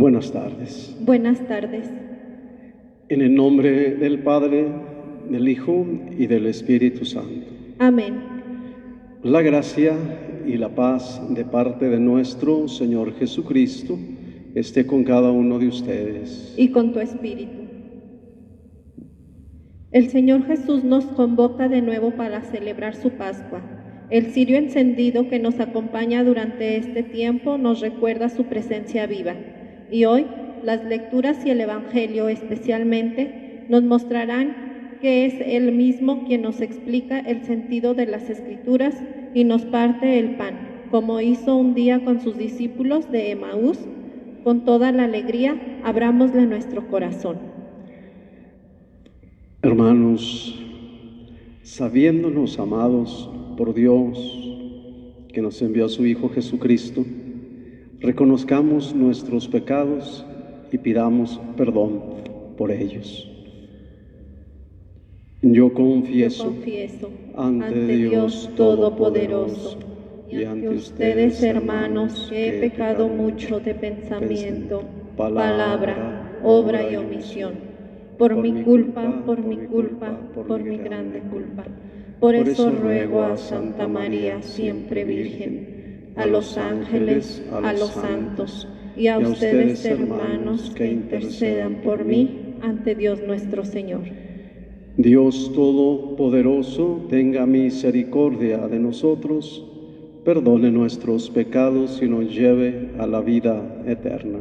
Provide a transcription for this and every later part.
Buenas tardes. Buenas tardes. En el nombre del Padre, del Hijo y del Espíritu Santo. Amén. La gracia y la paz de parte de nuestro Señor Jesucristo esté con cada uno de ustedes. Y con tu espíritu. El Señor Jesús nos convoca de nuevo para celebrar su Pascua. El cirio encendido que nos acompaña durante este tiempo nos recuerda su presencia viva. Y hoy, las lecturas y el Evangelio especialmente nos mostrarán que es Él mismo quien nos explica el sentido de las Escrituras y nos parte el pan, como hizo un día con sus discípulos de Emaús. Con toda la alegría, abrámosle nuestro corazón. Hermanos, sabiéndonos amados por Dios, que nos envió a su Hijo Jesucristo, reconozcamos nuestros pecados y pidamos perdón por ellos. Yo confieso ante Dios Todopoderoso y ante ustedes, hermanos, que he pecado mucho de pensamiento, palabra, obra y omisión. Por mi culpa, por mi grande culpa. Por eso ruego a Santa María, siempre Virgen, a los ángeles, a los santos y a ustedes, hermanos, que intercedan por mí ante Dios nuestro Señor. Dios Todopoderoso, tenga misericordia de nosotros, perdone nuestros pecados y nos lleve a la vida eterna.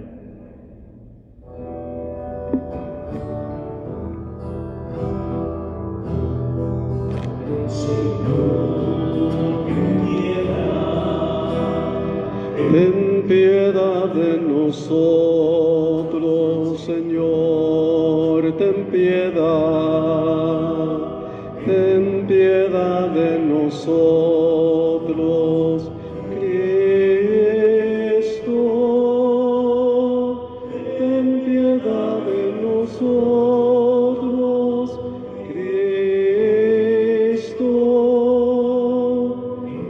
Ten piedad de nosotros, Señor, ten piedad de nosotros, Cristo, ten piedad de nosotros, Cristo,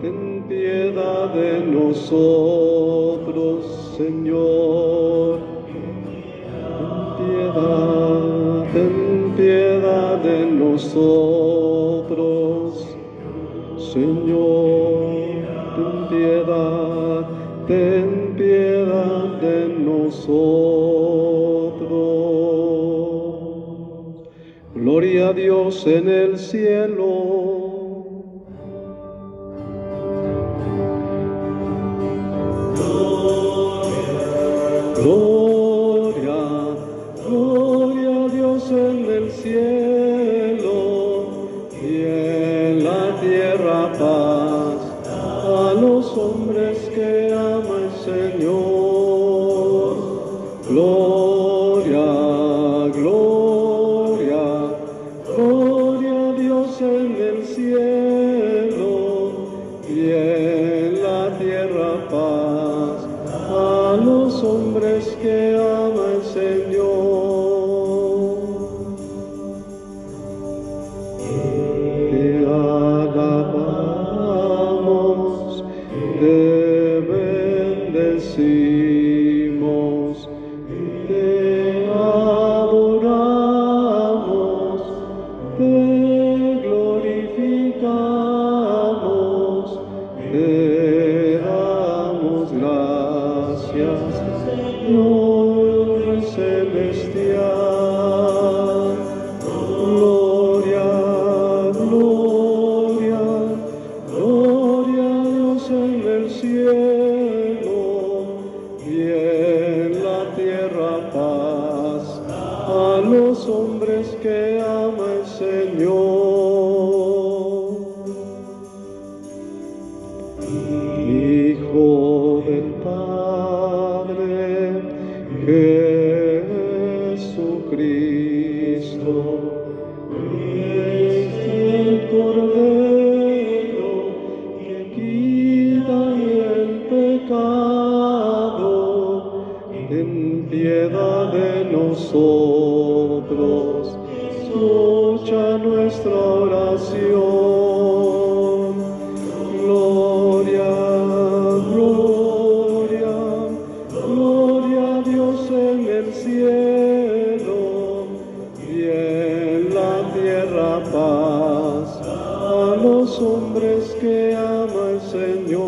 ten piedad de nosotros, Señor, ten piedad de nosotros, Señor, ten piedad de nosotros. Gloria a Dios en el cielo. Gloria a Dios en el cielo y en la tierra paz a los hombres que ama el Señor. Gloria a Dios en el cielo y en la tierra paz a los hombres que ama el Señor. Te alabamos, te los hombres que ama el Señor.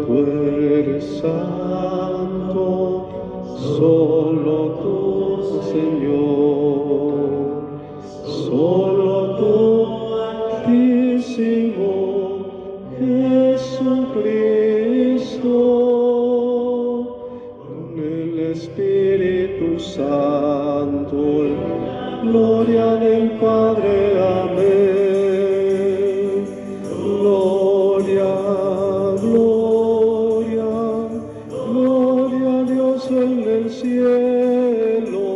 Tú eres santo, solo tú, Señor, solo tú, Altísimo Jesucristo, con el Espíritu Santo, gloria del Padre, amén. Gloria, gloria, gloria a Dios en el cielo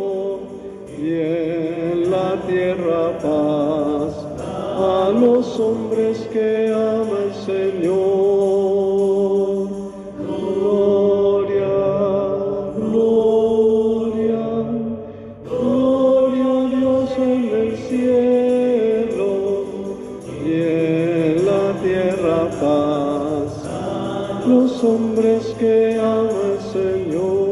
y en la tierra paz a los hombres que ama el Señor. Gloria, gloria, gloria a Dios en el cielo y en la tierra paz, los hombres que ama el Señor.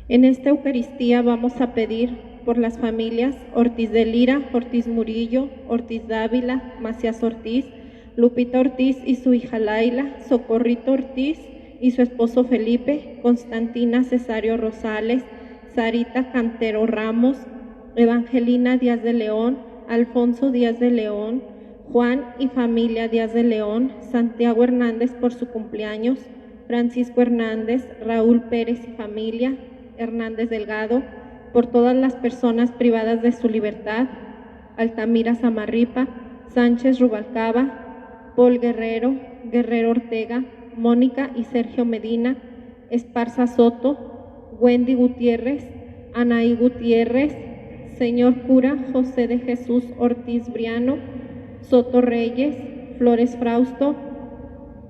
En esta Eucaristía vamos a pedir por las familias Ortiz de Lira, Ortiz Murillo, Ortiz Dávila, Macías Ortiz, Lupita Ortiz y su hija Laila, Socorrito Ortiz y su esposo Felipe, Constantina Cesario Rosales, Sarita Cantero Ramos, Evangelina Díaz de León, Alfonso Díaz de León, Juan y familia Díaz de León, Santiago Hernández por su cumpleaños, Francisco Hernández, Raúl Pérez y familia, Hernández Delgado, por todas las personas privadas de su libertad, Altamira Samarripa, Sánchez Rubalcaba, Paul Guerrero, Guerrero Ortega, Mónica y Sergio Medina, Esparza Soto, Wendy Gutiérrez, Anaí Gutiérrez, señor cura José de Jesús Ortiz Briano, Soto Reyes, Flores Frausto,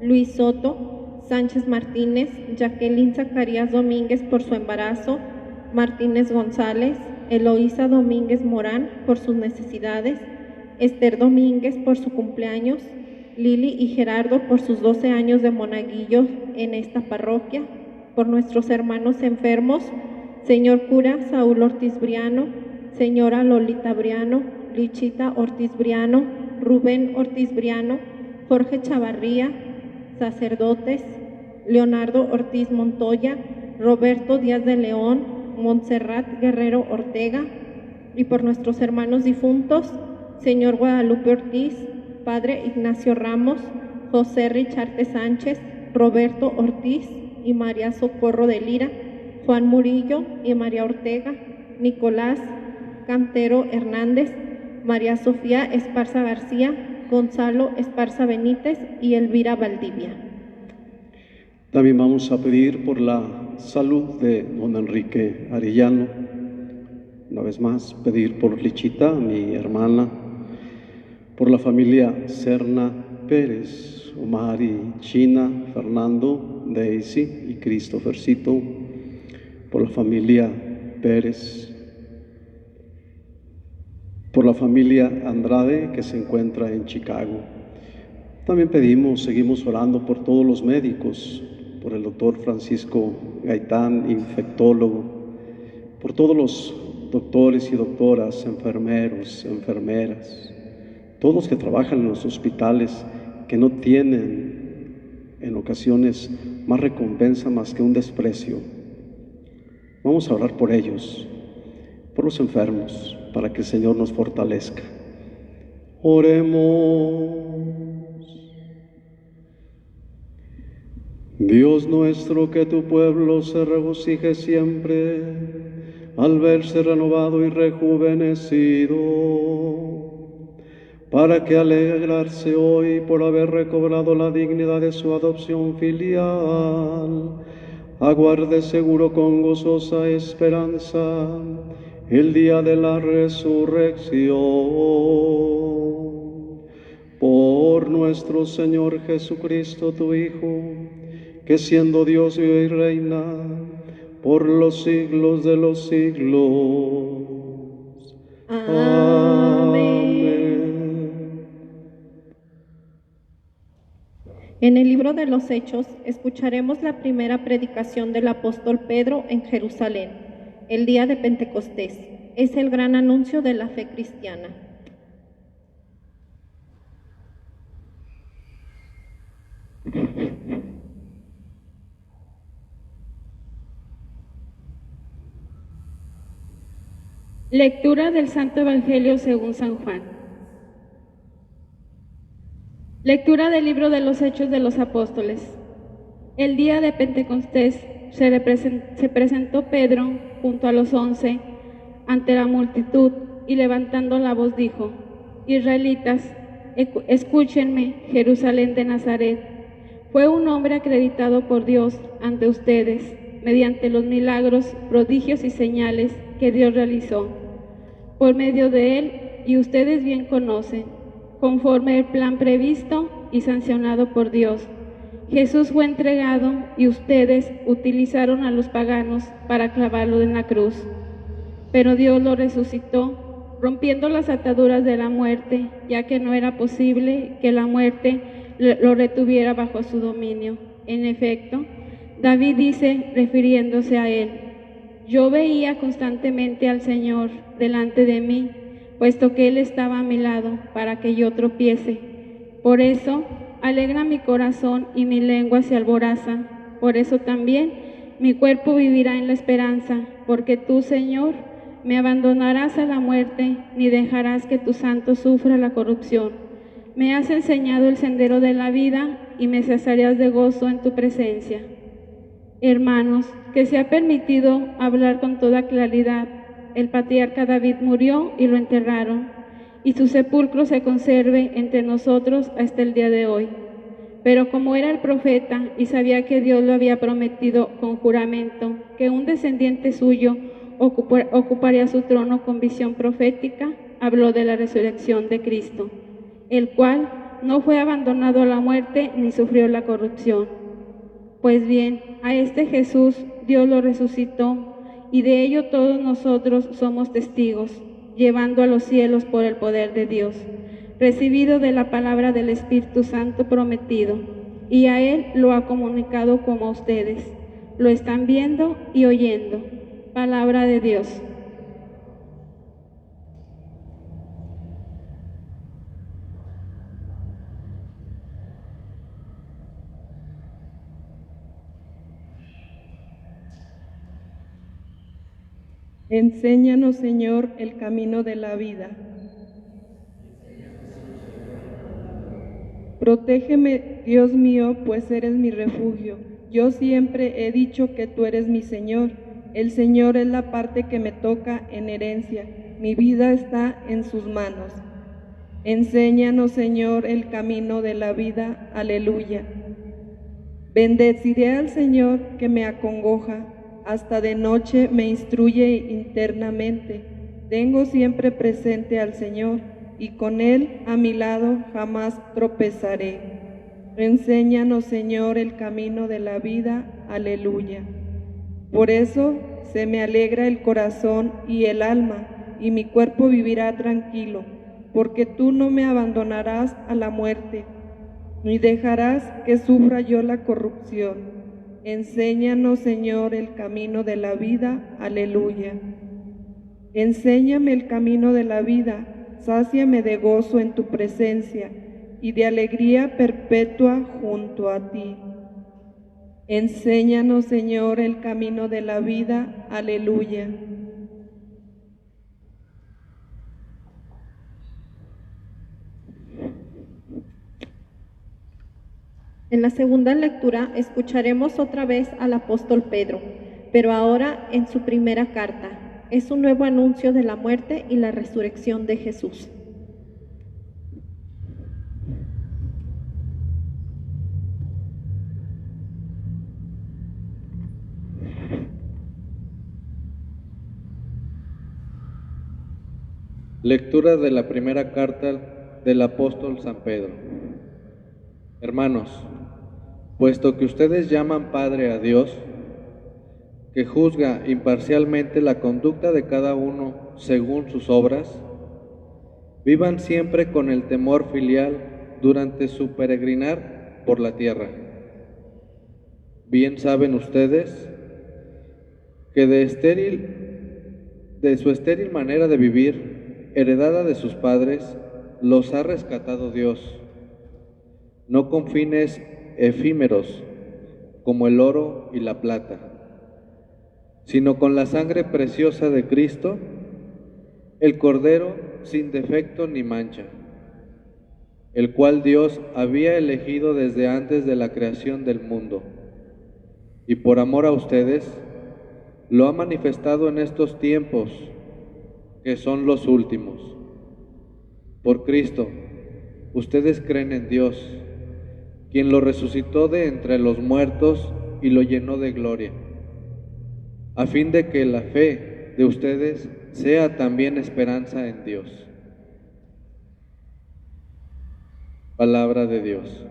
Luis Soto, Sánchez Martínez, Jacqueline Zacarías Domínguez por su embarazo, Martínez González, Eloísa Domínguez Morán por sus necesidades, Esther Domínguez por su cumpleaños, Lili y Gerardo por sus 12 años de monaguillo en esta parroquia, por nuestros hermanos enfermos, señor cura Saúl Ortiz Briano, señora Lolita Briano, Lichita Ortiz Briano, Rubén Ortiz Briano, Jorge Chavarría, sacerdotes, Leonardo Ortiz Montoya, Roberto Díaz de León, Montserrat Guerrero Ortega, y por nuestros hermanos difuntos, señor Guadalupe Ortiz, padre Ignacio Ramos, José Richarte Sánchez, Roberto Ortiz y María Socorro de Lira, Juan Murillo y María Ortega, Nicolás Cantero Hernández, María Sofía Esparza García, Gonzalo Esparza Benítez y Elvira Valdivia. También vamos a pedir por la salud de don Enrique Arellano. Una vez más, pedir por Lichita, mi hermana, por la familia Serna Pérez, Omar y China, Fernando, Daisy y Christophercito, por la familia Pérez, por la familia Andrade que se encuentra en Chicago. También seguimos orando por todos los médicos, por el doctor Francisco Gaitán, infectólogo, por todos los doctores y doctoras, enfermeros, enfermeras, todos los que trabajan en los hospitales que no tienen en ocasiones más recompensa más que un desprecio. Vamos a orar por ellos, por los enfermos, para que el Señor nos fortalezca. Oremos. Dios nuestro, que tu pueblo se regocije siempre al verse renovado y rejuvenecido, para que alegrarse hoy por haber recobrado la dignidad de su adopción filial, aguarde seguro con gozosa esperanza el día de la resurrección. Por nuestro Señor Jesucristo, tu Hijo, que siendo Dios vive y reina por los siglos de los siglos. Amén. En el libro de los Hechos escucharemos la primera predicación del apóstol Pedro en Jerusalén, el día de Pentecostés. Es el gran anuncio de la fe cristiana. Lectura del Santo Evangelio según San Juan. Lectura del libro de los Hechos de los Apóstoles. El día de Pentecostés se presentó Pedro junto a los 11 ante la multitud y levantando la voz dijo: Israelitas, escúchenme, Jerusalén de Nazaret. Fue un hombre acreditado por Dios ante ustedes, mediante los milagros, prodigios y señales que Dios realizó por medio de él, y ustedes bien conocen, conforme el plan previsto y sancionado por Dios. Jesús fue entregado y ustedes utilizaron a los paganos para clavarlo en la cruz. Pero Dios lo resucitó, rompiendo las ataduras de la muerte, ya que no era posible que la muerte lo retuviera bajo su dominio. En efecto, David dice, refiriéndose a él: yo veía constantemente al Señor delante de mí, puesto que Él estaba a mi lado para que yo tropiece. Por eso alegra mi corazón y mi lengua se alboroza. Por eso también mi cuerpo vivirá en la esperanza, porque tú, Señor, me abandonarás a la muerte, ni dejarás que tu santo sufra la corrupción. Me has enseñado el sendero de la vida y me saciarás de gozo en tu presencia. Hermanos, que se ha permitido hablar con toda claridad. El patriarca David murió y lo enterraron, y su sepulcro se conserve entre nosotros hasta el día de hoy. Pero como era el profeta y sabía que Dios lo había prometido con juramento, que un descendiente suyo ocuparía su trono con visión profética, habló de la resurrección de Cristo, el cual no fue abandonado a la muerte ni sufrió la corrupción. Pues bien, a este Jesús Dios lo resucitó, y de ello todos nosotros somos testigos, llevando a los cielos por el poder de Dios, recibido de la palabra del Espíritu Santo prometido, y a Él lo ha comunicado como a ustedes. Lo están viendo y oyendo. Palabra de Dios. Enséñanos, Señor, el camino de la vida. Protégeme, Dios mío, pues eres mi refugio. Yo siempre he dicho que tú eres mi Señor. El Señor es la parte que me toca en herencia. Mi vida está en sus manos. Enséñanos, Señor, el camino de la vida. Aleluya. Bendeciré al Señor que me acongoja. Hasta de noche me instruye internamente. Tengo siempre presente al Señor, y con Él a mi lado jamás tropezaré. Enséñanos, Señor, el camino de la vida. Aleluya. Por eso se me alegra el corazón y el alma, y mi cuerpo vivirá tranquilo, porque tú no me abandonarás a la muerte, ni dejarás que sufra yo la corrupción. Enséñanos, Señor, el camino de la vida. Aleluya. Enséñame el camino de la vida, sáciame de gozo en tu presencia y de alegría perpetua junto a ti. Enséñanos, Señor, el camino de la vida. Aleluya. En la segunda lectura escucharemos otra vez al apóstol Pedro, pero ahora en su primera carta. Es un nuevo anuncio de la muerte y la resurrección de Jesús. Lectura de la primera carta del apóstol San Pedro. Hermanos, puesto que ustedes llaman Padre a Dios, que juzga imparcialmente la conducta de cada uno según sus obras, vivan siempre con el temor filial durante su peregrinar por la tierra. Bien saben ustedes que de su estéril manera de vivir, heredada de sus padres, los ha rescatado Dios, no con fines efímeros como el oro y la plata, sino con la sangre preciosa de Cristo, el Cordero sin defecto ni mancha, el cual Dios había elegido desde antes de la creación del mundo, y por amor a ustedes, lo ha manifestado en estos tiempos, que son los últimos. Por Cristo, ustedes creen en Dios, quien lo resucitó de entre los muertos y lo llenó de gloria, a fin de que la fe de ustedes sea también esperanza en Dios. Palabra de Dios.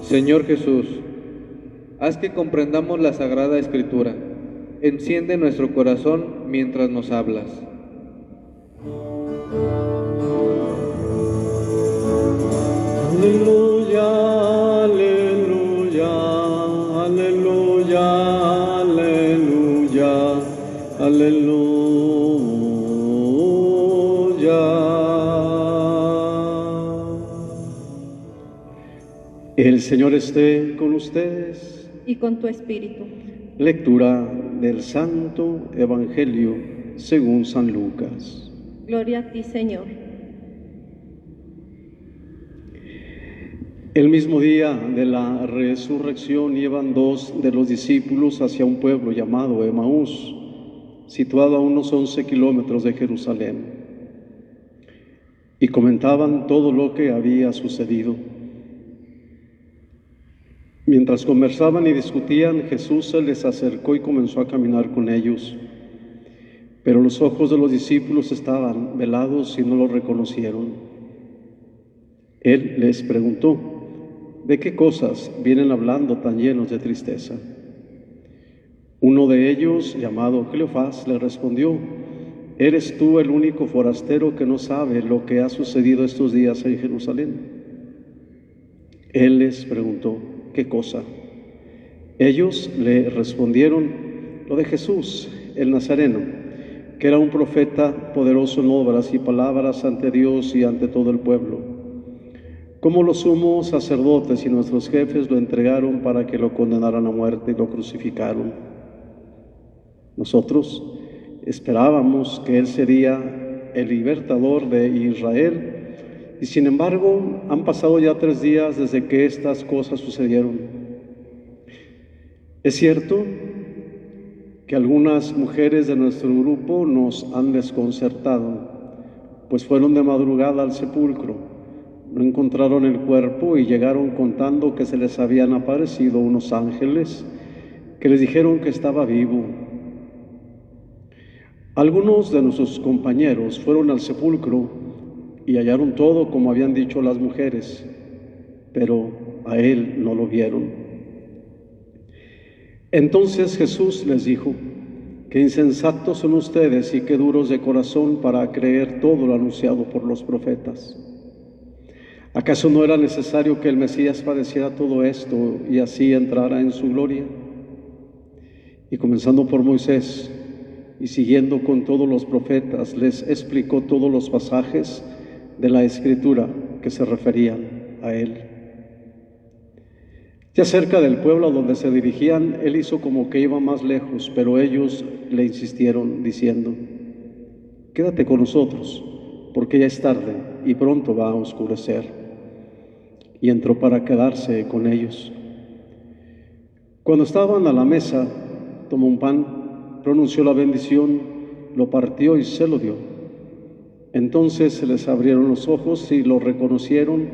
Señor Jesús, haz que comprendamos la Sagrada Escritura. Enciende nuestro corazón mientras nos hablas. Aleluya, aleluya, aleluya, aleluya, aleluya. El Señor esté con ustedes. Y con tu espíritu. Lectura del Santo Evangelio según San Lucas. Gloria a ti, Señor. El mismo día de la resurrección iban dos de los discípulos hacia un pueblo llamado Emaús, situado a unos 11 kilómetros de Jerusalén, y comentaban todo lo que había sucedido. Mientras conversaban y discutían, Jesús se les acercó y comenzó a caminar con ellos. Pero los ojos de los discípulos estaban velados y no lo reconocieron. Él les preguntó: ¿de qué cosas vienen hablando tan llenos de tristeza? Uno de ellos, llamado Cleofás, le respondió: ¿eres tú el único forastero que no sabe lo que ha sucedido estos días en Jerusalén? Él les preguntó: ¿qué cosa? Ellos le respondieron: lo de Jesús, el Nazareno, que era un profeta poderoso en obras y palabras ante Dios y ante todo el pueblo. Como los sumos sacerdotes y nuestros jefes lo entregaron para que lo condenaran a muerte y lo crucificaron. Nosotros esperábamos que Él sería el libertador de Israel, y sin embargo han pasado ya 3 días desde que estas cosas sucedieron. Es cierto que algunas mujeres de nuestro grupo nos han desconcertado, pues fueron de madrugada al sepulcro, no encontraron el cuerpo y llegaron contando que se les habían aparecido unos ángeles que les dijeron que estaba vivo. Algunos de nuestros compañeros fueron al sepulcro y hallaron todo como habían dicho las mujeres, pero a Él no lo vieron. Entonces Jesús les dijo: qué insensatos son ustedes y qué duros de corazón para creer todo lo anunciado por los profetas. ¿Acaso no era necesario que el Mesías padeciera todo esto y así entrara en su gloria? Y comenzando por Moisés y siguiendo con todos los profetas, les explicó todos los pasajes de la Escritura que se referían a Él. Ya cerca del pueblo a donde se dirigían, Él hizo como que iba más lejos, pero ellos le insistieron diciendo: quédate con nosotros, porque ya es tarde y pronto va a oscurecer. Y entró para quedarse con ellos. Cuando estaban a la mesa, tomó un pan, pronunció la bendición, lo partió y se lo dio. Entonces se les abrieron los ojos y lo reconocieron,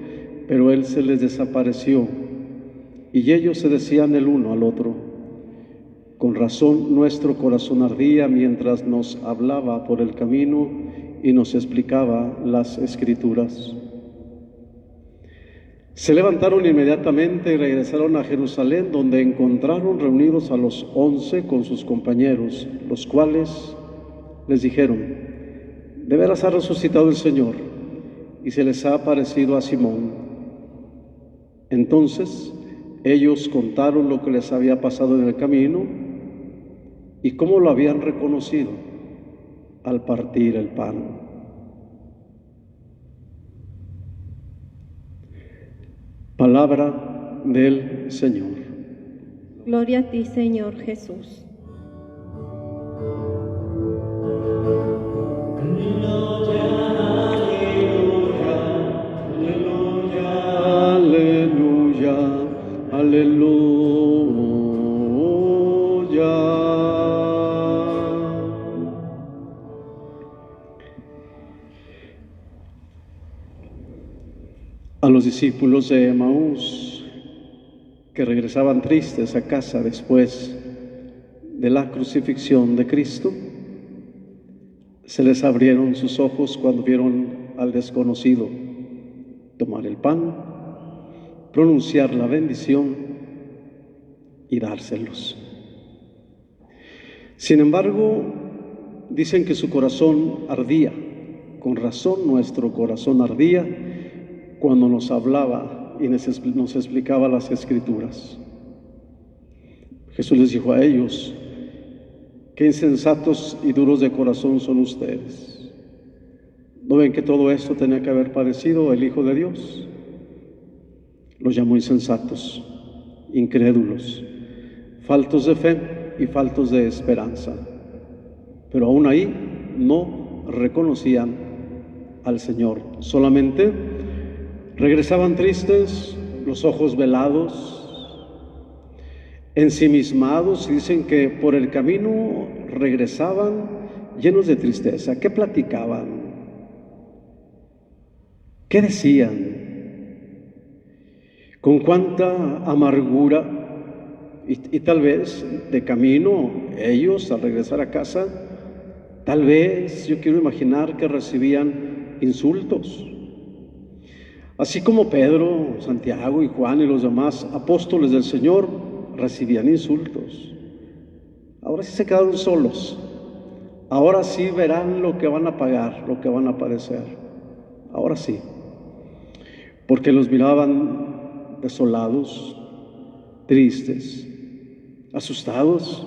pero él se les desapareció. Y ellos se decían el uno al otro: con razón nuestro corazón ardía mientras nos hablaba por el camino y nos explicaba las Escrituras. Se levantaron inmediatamente y regresaron a Jerusalén, donde encontraron reunidos a los 11 con sus compañeros, los cuales les dijeron: de veras ha resucitado el Señor, y se les ha aparecido a Simón. Entonces ellos contaron lo que les había pasado en el camino y cómo lo habían reconocido al partir el pan. Palabra del Señor. Gloria a ti, Señor Jesús. Aleluya, aleluya. A los discípulos de Emaús, que regresaban tristes a casa después de la crucifixión de Cristo, se les abrieron sus ojos cuando vieron al desconocido tomar el pan, pronunciar la bendición y dárselos. Sin embargo, dicen que su corazón ardía. Con razón nuestro corazón ardía cuando nos hablaba y nos explicaba las Escrituras. Jesús les dijo a ellos: qué insensatos y duros de corazón son ustedes. ¿No ven que todo esto tenía que haber padecido el Hijo de Dios? Los llamó insensatos, incrédulos, faltos de fe y faltos de esperanza. Pero aún ahí no reconocían al Señor. Solamente regresaban tristes, los ojos velados, ensimismados, y dicen que por el camino regresaban llenos de tristeza. ¿Qué platicaban? ¿Qué decían? Con cuánta amargura, y tal vez de camino ellos al regresar a casa, tal vez yo quiero imaginar que recibían insultos. Así como Pedro, Santiago y Juan y los demás apóstoles del Señor recibían insultos. Ahora sí se quedaron solos. Ahora sí verán lo que van a pagar, lo que van a padecer. Ahora sí. Porque los miraban desolados, tristes, asustados.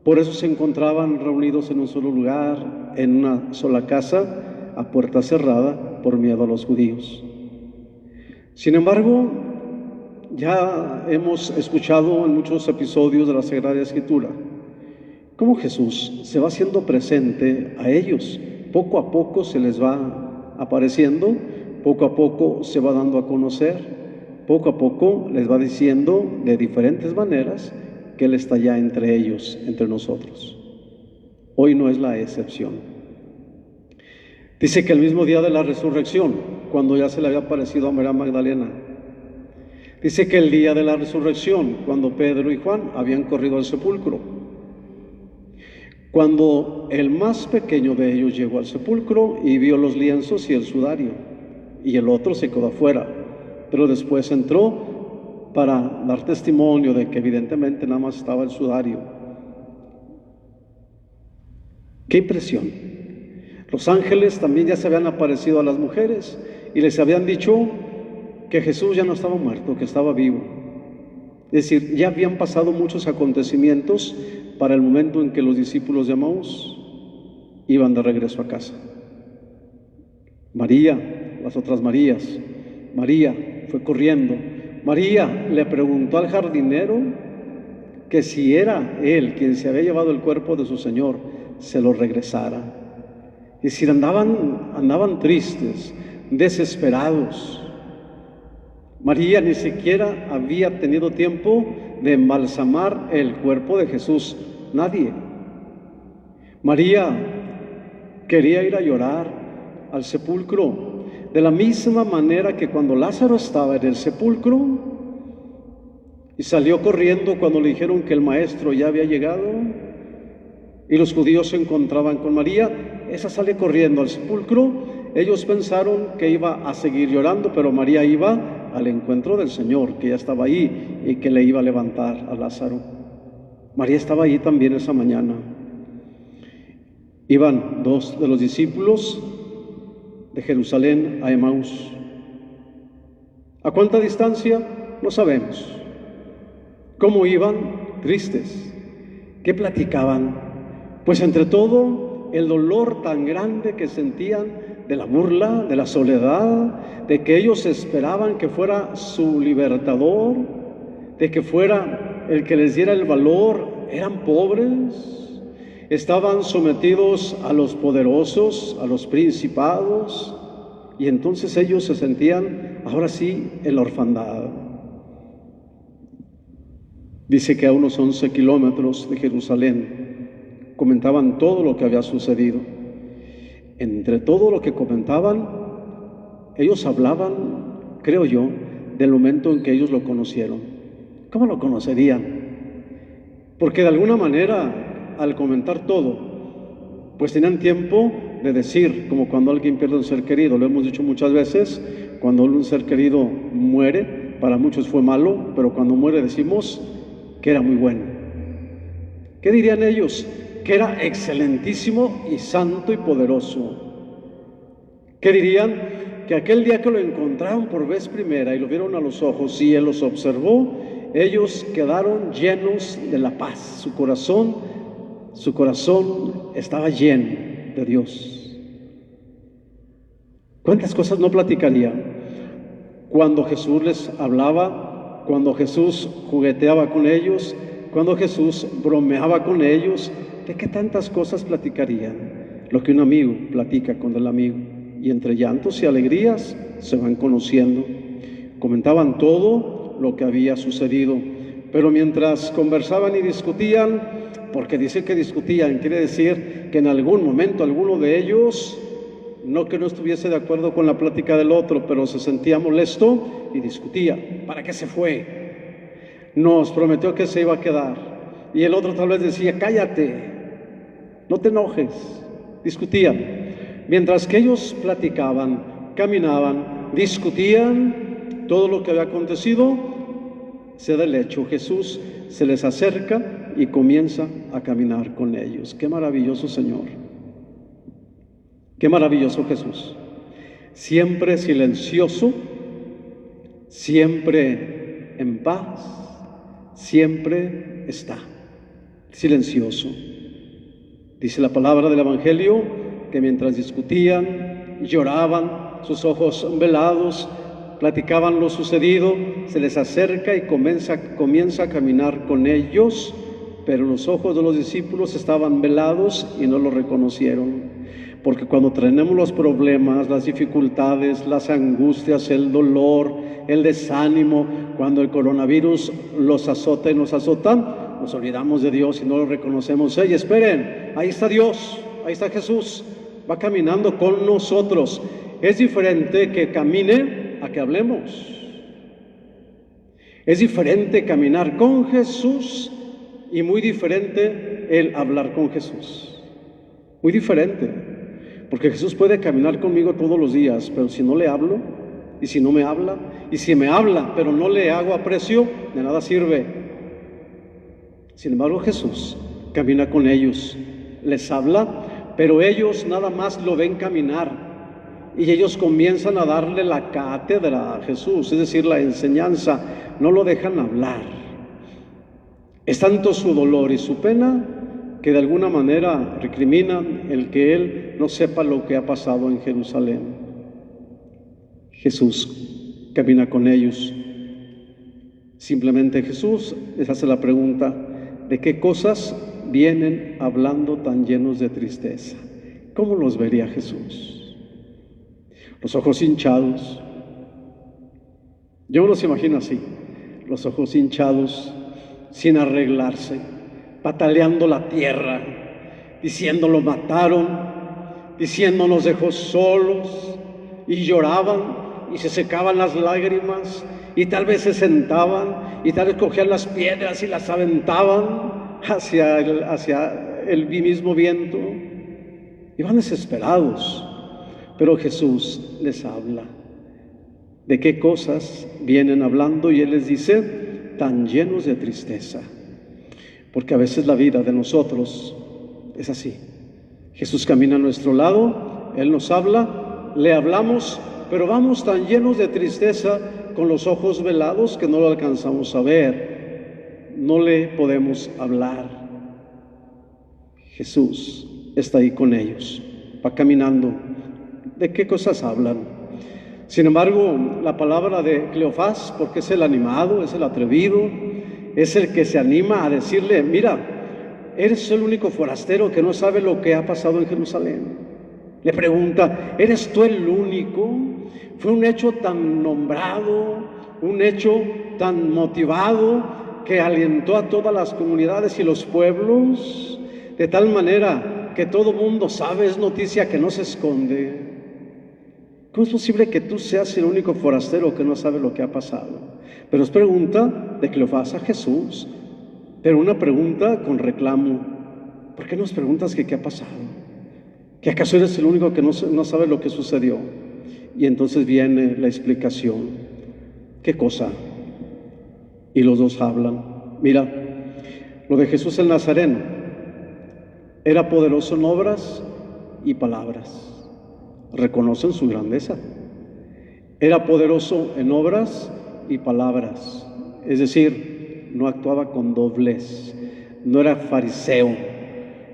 Por eso se encontraban reunidos en un solo lugar, en una sola casa, a puerta cerrada, por miedo a los judíos. Sin embargo, ya hemos escuchado en muchos episodios de la Sagrada Escritura cómo Jesús se va haciendo presente a ellos. Poco a poco se les va apareciendo, poco a poco se va dando a conocer, poco a poco les va diciendo de diferentes maneras que Él está ya entre ellos, entre nosotros. Hoy no es la excepción. Dice que el mismo día de la resurrección, cuando ya se le había aparecido a María Magdalena, dice que el día de la resurrección, cuando Pedro y Juan habían corrido al sepulcro, cuando el más pequeño de ellos llegó al sepulcro y vio los lienzos y el sudario, y el otro se quedó afuera, pero después entró para dar testimonio de que evidentemente nada más estaba el sudario. ¡Qué impresión! Los ángeles también ya se habían aparecido a las mujeres y les habían dicho que Jesús ya no estaba muerto, que estaba vivo. Es decir, ya habían pasado muchos acontecimientos para el momento en que los discípulos de Emaús iban de regreso a casa. María, las otras Marías, María fue corriendo. María le preguntó al jardinero que si era él quien se había llevado el cuerpo de su Señor, se lo regresara. Es decir, andaban tristes, desesperados. María ni siquiera había tenido tiempo de embalsamar el cuerpo de Jesús. Nadie. María quería ir a llorar, al sepulcro. De la misma manera que cuando Lázaro estaba en el sepulcro y salió corriendo cuando le dijeron que el maestro ya había llegado y los judíos se encontraban con María, esa sale corriendo al sepulcro. Ellos pensaron que iba a seguir llorando, pero María iba al encuentro del Señor, que ya estaba ahí y que le iba a levantar a Lázaro. María estaba ahí también esa mañana. Iban dos de los discípulos de Jerusalén a Emaús. ¿A cuánta distancia? No sabemos. ¿Cómo iban? Tristes. ¿Qué platicaban? Pues entre todo el dolor tan grande que sentían de la burla, de la soledad, de que ellos esperaban que fuera su libertador, de que fuera el que les diera el valor. Eran pobres, estaban sometidos a los poderosos, a los principados, y entonces ellos se sentían, ahora sí, en la orfandad. Dice que a unos 11 kilómetros de Jerusalén comentaban todo lo que había sucedido. Entre todo lo que comentaban, ellos hablaban, creo yo, del momento en que ellos lo conocieron. ¿Cómo lo conocerían? Porque de alguna manera, al comentar todo, pues tenían tiempo de decir, como cuando alguien pierde un ser querido. Lo hemos dicho muchas veces, cuando un ser querido muere, para muchos fue malo, pero cuando muere decimos que era muy bueno. ¿Qué dirían ellos? Que era excelentísimo y santo y poderoso. ¿Qué dirían? Que aquel día que lo encontraron por vez primera y lo vieron a los ojos y él los observó, ellos quedaron llenos de la paz. Su corazón estaba lleno de Dios. ¿Cuántas cosas no platicarían? Cuando Jesús les hablaba, cuando Jesús jugueteaba con ellos, cuando Jesús bromeaba con ellos, ¿de qué tantas cosas platicarían? Lo que un amigo platica con el amigo. Y entre llantos y alegrías se van conociendo. Comentaban todo lo que había sucedido, pero mientras conversaban y discutían, porque dice que discutían, quiere decir que en algún momento alguno de ellos, no que no estuviese de acuerdo con la plática del otro, pero se sentía molesto y discutía. ¿Para qué se fue? Nos prometió que se iba a quedar. Y el otro tal vez decía, cállate, no te enojes. Discutían. Mientras que ellos platicaban, caminaban, discutían todo lo que había acontecido, se da el hecho. Jesús se les acerca y comienza a caminar con ellos. ¡Qué maravilloso Señor! ¡Qué maravilloso Jesús! Siempre silencioso, siempre en paz, siempre está silencioso. Dice la palabra del Evangelio que mientras discutían, lloraban, sus ojos velados, platicaban lo sucedido, se les acerca y comienza a caminar con ellos, pero los ojos de los discípulos estaban velados y no lo reconocieron. Porque cuando tenemos los problemas, las dificultades, las angustias, el dolor, el desánimo, cuando el coronavirus los azota y nos azota, nos olvidamos de Dios y no lo reconocemos. ¡Ey, esperen! Ahí está Dios, ahí está Jesús, va caminando con nosotros. Es diferente que camine a que hablemos. Es diferente caminar con Jesús y muy diferente el hablar con Jesús. Muy diferente. Porque Jesús puede caminar conmigo todos los días, pero si no le hablo, y si no me habla, y si me habla, pero no le hago aprecio, de nada sirve. Sin embargo, Jesús camina con ellos, les habla, pero ellos nada más lo ven caminar. Y ellos comienzan a darle la cátedra a Jesús, es decir, la enseñanza, no lo dejan hablar. Es tanto su dolor y su pena que de alguna manera recriminan el que Él no sepa lo que ha pasado en Jerusalén. Jesús camina con ellos. Simplemente Jesús les hace la pregunta, ¿de qué cosas vienen hablando tan llenos de tristeza? ¿Cómo los vería Jesús? Los ojos hinchados. Yo me los imagino así, los ojos hinchados, sin arreglarse, pataleando la tierra, diciendo lo mataron, diciendo nos dejó solos, y lloraban y se secaban las lágrimas, y tal vez se sentaban y tal vez cogían las piedras y las aventaban hacia el mismo viento. Iban desesperados, pero Jesús les habla. ¿De qué cosas vienen hablando? Y Él les dice, tan llenos de tristeza. Porque a veces la vida de nosotros es así. Jesús camina a nuestro lado, Él nos habla, le hablamos, pero vamos tan llenos de tristeza, con los ojos velados, que no lo alcanzamos a ver. No le podemos hablar. Jesús está ahí con ellos, va caminando. ¿De qué cosas hablan? Sin embargo, la palabra de Cleofás, porque es el animado, es el atrevido, es el que se anima a decirle, mira, eres el único forastero que no sabe lo que ha pasado en Jerusalén. Le pregunta, ¿eres tú el único? Fue un hecho tan nombrado, un hecho tan motivado, que alentó a todas las comunidades y los pueblos, de tal manera que todo mundo sabe, es noticia que no se esconde. ¿Cómo es posible que tú seas el único forastero que no sabe lo que ha pasado? Pero es pregunta de Cleofás a Jesús, pero una pregunta con reclamo. ¿Por qué nos preguntas que qué ha pasado? ¿Que acaso eres el único que no sabe lo que sucedió? Y entonces viene la explicación. ¿Qué cosa? Y los dos hablan. Mira, lo de Jesús el Nazareno era poderoso en obras y palabras. Reconocen su grandeza. Era poderoso en obras y palabras. Es decir, no actuaba con doblez. No era fariseo.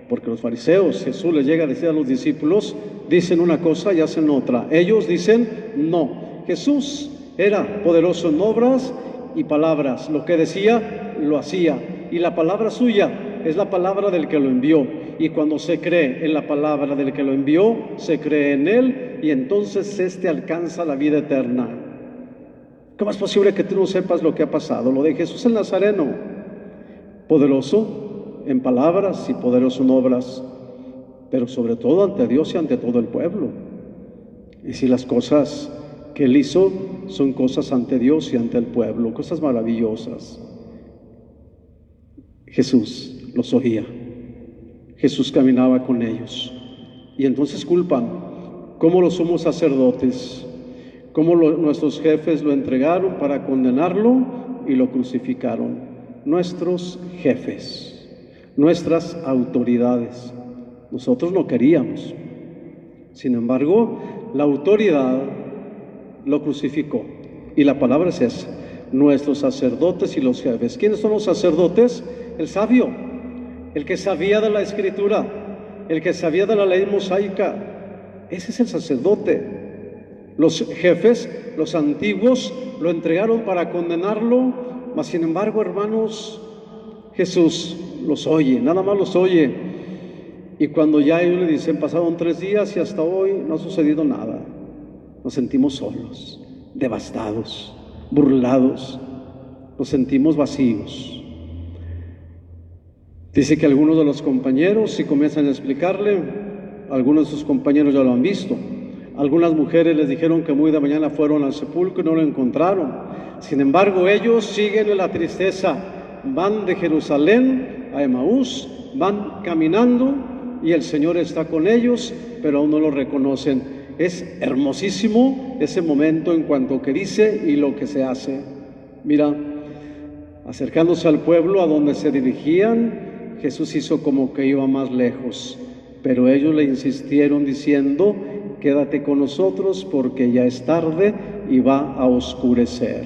Porque los fariseos, Jesús les llega a decir a los discípulos, dicen una cosa y hacen otra. Ellos dicen no. Jesús era poderoso en obras y palabras. Lo que decía, lo hacía. Y la palabra suya es la palabra del que lo envió. Y cuando se cree en la palabra del que lo envió, se cree en Él, y entonces éste alcanza la vida eterna. ¿Cómo es posible que tú no sepas lo que ha pasado? Lo de Jesús el Nazareno, poderoso en palabras y poderoso en obras, pero sobre todo ante Dios y ante todo el pueblo. Y si las cosas que Él hizo son cosas ante Dios y ante el pueblo, cosas maravillosas. Jesús los oía. Jesús caminaba con ellos. Y entonces culpan cómo los sumos sacerdotes, cómo nuestros jefes lo entregaron para condenarlo y lo crucificaron. Nuestros jefes, nuestras autoridades. Nosotros no queríamos. Sin embargo, la autoridad lo crucificó. Y la palabra es esa, nuestros sacerdotes y los jefes. ¿Quiénes son los sacerdotes? El sabio, el que sabía de la escritura, el que sabía de la ley mosaica. Ese es el sacerdote. Los jefes, los antiguos, lo entregaron para condenarlo, mas sin embargo, hermanos, Jesús los oye, nada más los oye. Y cuando ya ellos le dicen, pasaron 3 días y hasta hoy no ha sucedido nada, nos sentimos solos, devastados, burlados, nos sentimos vacíos. Dice que algunos de los compañeros, si comienzan a explicarle, algunos de sus compañeros ya lo han visto. Algunas mujeres les dijeron que muy de mañana fueron al sepulcro y no lo encontraron. Sin embargo, ellos siguen en la tristeza. Van de Jerusalén a Emaús, van caminando y el Señor está con ellos, pero aún no lo reconocen. Es hermosísimo ese momento en cuanto que dice y lo que se hace. Mira, acercándose al pueblo a donde se dirigían, Jesús hizo como que iba más lejos, pero ellos le insistieron diciendo, quédate con nosotros porque ya es tarde y va a oscurecer.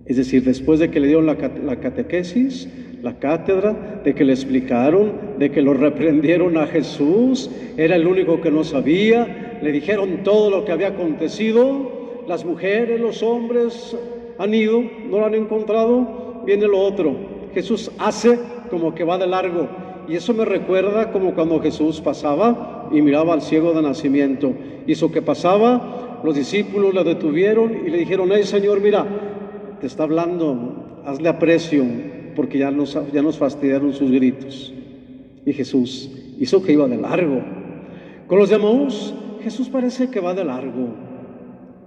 Es decir, después de que le dieron la catequesis, la cátedra, de que le explicaron, de que lo reprendieron a Jesús, era el único que no sabía, le dijeron todo lo que había acontecido, las mujeres, los hombres han ido, no lo han encontrado, viene lo otro. Jesús hace como que va de largo, y eso me recuerda como cuando Jesús pasaba y miraba al ciego de nacimiento. Hizo que pasaba, los discípulos le detuvieron y le dijeron, hey Señor, mira, te está hablando, hazle aprecio, porque ya nos fastidiaron sus gritos. Y Jesús hizo que iba de largo, Con los de Emaús, Jesús parece que va de largo.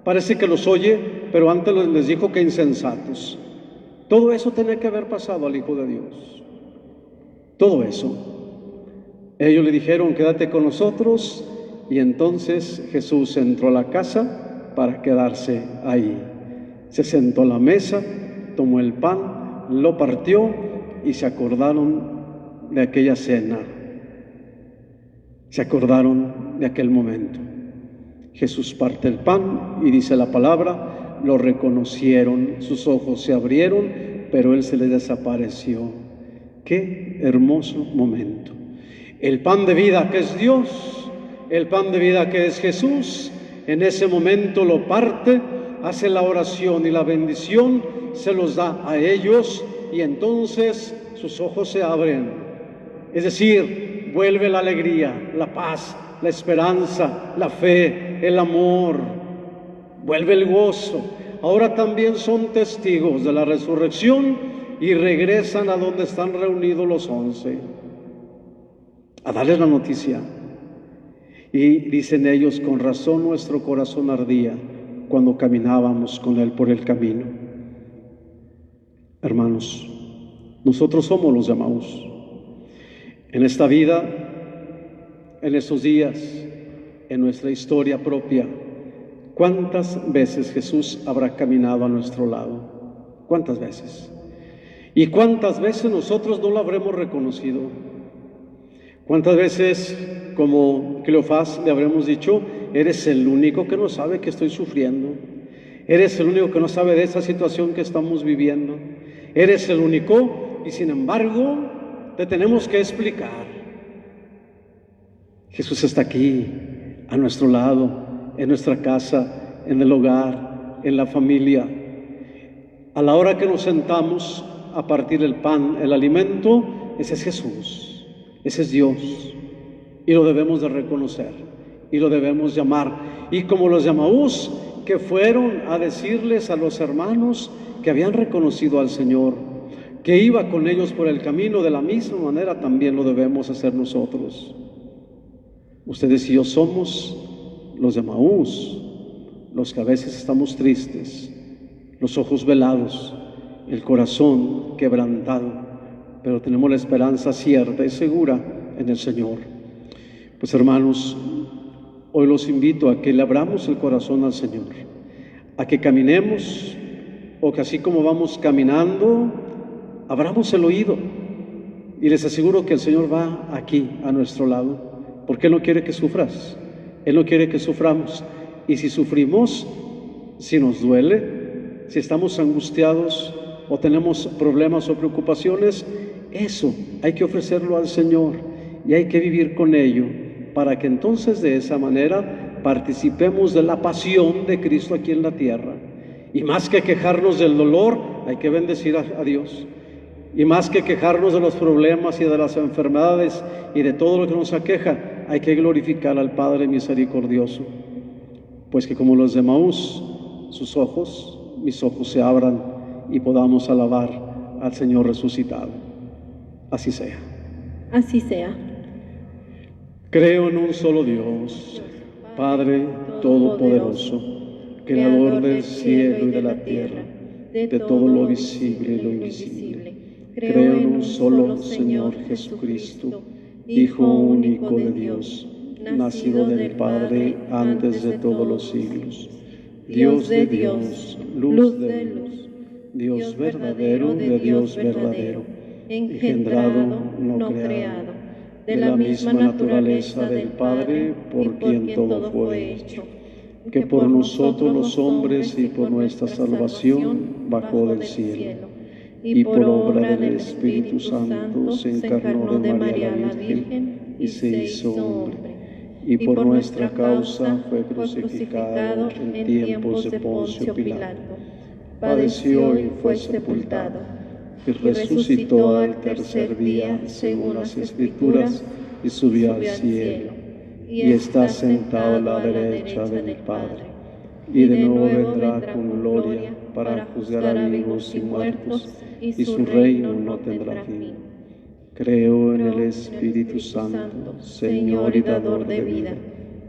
Parece que los oye, pero antes les dijo que insensatos. Todo eso tenía que haber pasado al Hijo de Dios. Todo eso. Ellos le dijeron, quédate con nosotros, y entonces Jesús entró a la casa para quedarse ahí. Se sentó a la mesa, tomó el pan, lo partió y se acordaron de aquella cena. Se acordaron de aquel momento. Jesús parte el pan y dice la palabra, lo reconocieron, sus ojos se abrieron, pero él se les desapareció. Qué hermoso momento. El pan de vida que es Dios, el pan de vida que es Jesús, en ese momento lo parte, hace la oración y la bendición, se los da a ellos y entonces sus ojos se abren. Es decir, vuelve la alegría, la paz, la esperanza, la fe, el amor, vuelve el gozo. Ahora también son testigos de la resurrección y regresan a donde están reunidos los 11 a darles la noticia. Y dicen ellos, con razón nuestro corazón ardía cuando caminábamos con él por el camino. Hermanos, nosotros somos los de Emaús. En esta vida, en estos días, en nuestra historia propia, ¿cuántas veces Jesús habrá caminado a nuestro lado? ¿Cuántas veces? ¿Y cuántas veces nosotros no lo habremos reconocido? ¿Cuántas veces, como Cleofás, le habremos dicho, eres el único que no sabe que estoy sufriendo? Eres el único que no sabe de esta situación que estamos viviendo. Eres el único y sin embargo te tenemos que explicar. Jesús está aquí, a nuestro lado, en nuestra casa, en el hogar, en la familia. A la hora que nos sentamos a partir el pan, el alimento, ese es Jesús, ese es Dios. Y lo debemos de reconocer y lo debemos llamar. Y como los de Emaús, que fueron a decirles a los hermanos que habían reconocido al Señor, que iba con ellos por el camino, de la misma manera también lo debemos hacer nosotros. Ustedes y yo somos los de Emaús, los que a veces estamos tristes, los ojos velados, el corazón quebrantado, pero tenemos la esperanza cierta y segura en el Señor. Pues hermanos, hoy los invito a que le abramos el corazón al Señor, a que caminemos, o que así como vamos caminando, abramos el oído. Y les aseguro que el Señor va aquí, a nuestro lado, porque Él no quiere que sufras, Él no quiere que suframos. Y si sufrimos, si nos duele, si estamos angustiados o tenemos problemas o preocupaciones, eso hay que ofrecerlo al Señor y hay que vivir con ello, para que entonces de esa manera participemos de la pasión de Cristo aquí en la tierra. Y más que quejarnos del dolor, hay que bendecir a Dios. Y más que quejarnos de los problemas y de las enfermedades y de todo lo que nos aqueja, hay que glorificar al Padre misericordioso. Pues que como los de Emaús, sus ojos, mis ojos se abran y podamos alabar al Señor resucitado. Así sea. Así sea. Creo en un solo Dios, Padre Todopoderoso, Creador del cielo y de la tierra, de todo lo visible y lo invisible. Creo en un solo Señor Jesucristo, Hijo único de Dios, nacido del Padre antes de todos los siglos, Dios de Dios, luz de luz, Dios verdadero de Dios verdadero, engendrado, no creado, de la misma naturaleza del Padre, por quien todo fue hecho, que por nosotros los hombres y por nuestra salvación bajó del cielo, y por obra del Espíritu Santo se encarnó de María la Virgen y se hizo hombre, y por nuestra causa fue crucificado en tiempos de Poncio Pilato, padeció y fue sepultado, y resucitó al tercer día según las Escrituras, y subió al cielo, y está sentado a la derecha del Padre, y de nuevo vendrá con gloria para juzgar a vivos y muertos, y su reino no tendrá fin. Creo en el Espíritu Santo, Señor y dador de vida,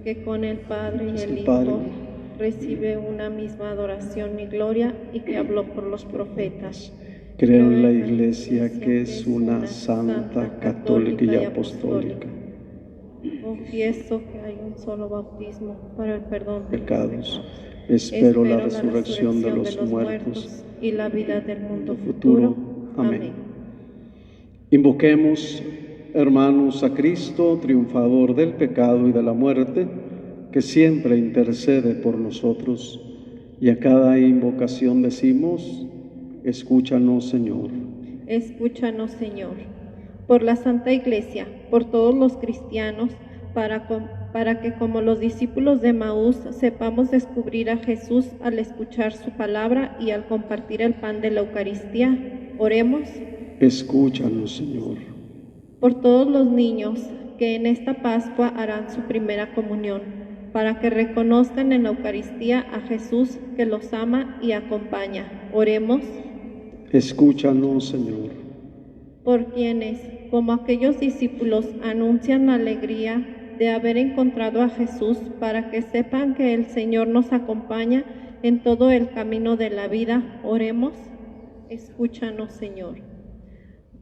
que con el Padre y Es el el Hijo Padre. recibe una misma adoración y gloria, y que habló por los profetas. Creo en la Iglesia, que es una santa, católica y apostólica. Confieso que hay un solo bautismo para el perdón de Pecados. Espero la resurrección de los muertos y la vida del mundo futuro. Amén. Invoquemos, hermanos, a Cristo, triunfador del pecado y de la muerte, que siempre intercede por nosotros. Y a cada invocación decimos: escúchanos, Señor. Escúchanos, Señor. Por la Santa Iglesia, por todos los cristianos, para que como los discípulos de Maús sepamos descubrir a Jesús al escuchar su palabra y al compartir el pan de la Eucaristía. Oremos. Escúchanos, Señor. Por todos los niños que en esta Pascua harán su primera comunión, para que reconozcan en la Eucaristía a Jesús que los ama y acompaña. Oremos. Escúchanos, Señor. Por quienes, como aquellos discípulos, anuncian la alegría de haber encontrado a Jesús, para que sepan que el Señor nos acompaña en todo el camino de la vida. Oremos. Escúchanos, Señor.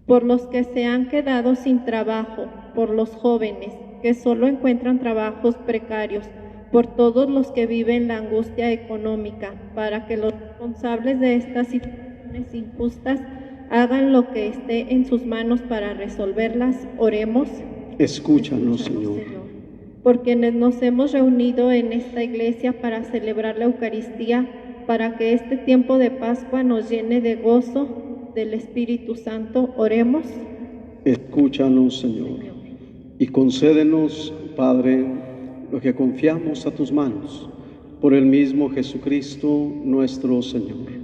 Por los que se han quedado sin trabajo, por los jóvenes que solo encuentran trabajos precarios, por todos los que viven la angustia económica, para que los responsables de estas situaciones injustas hagan lo que esté en sus manos para resolverlas. Oremos. Escúchanos, Señor. Por quienes nos hemos reunido en esta iglesia para celebrar la Eucaristía, para que este tiempo de Pascua nos llene de gozo del Espíritu Santo. Oremos. Escúchanos, Señor. Y concédenos, Padre, lo que confiamos a tus manos, por el mismo Jesucristo nuestro Señor.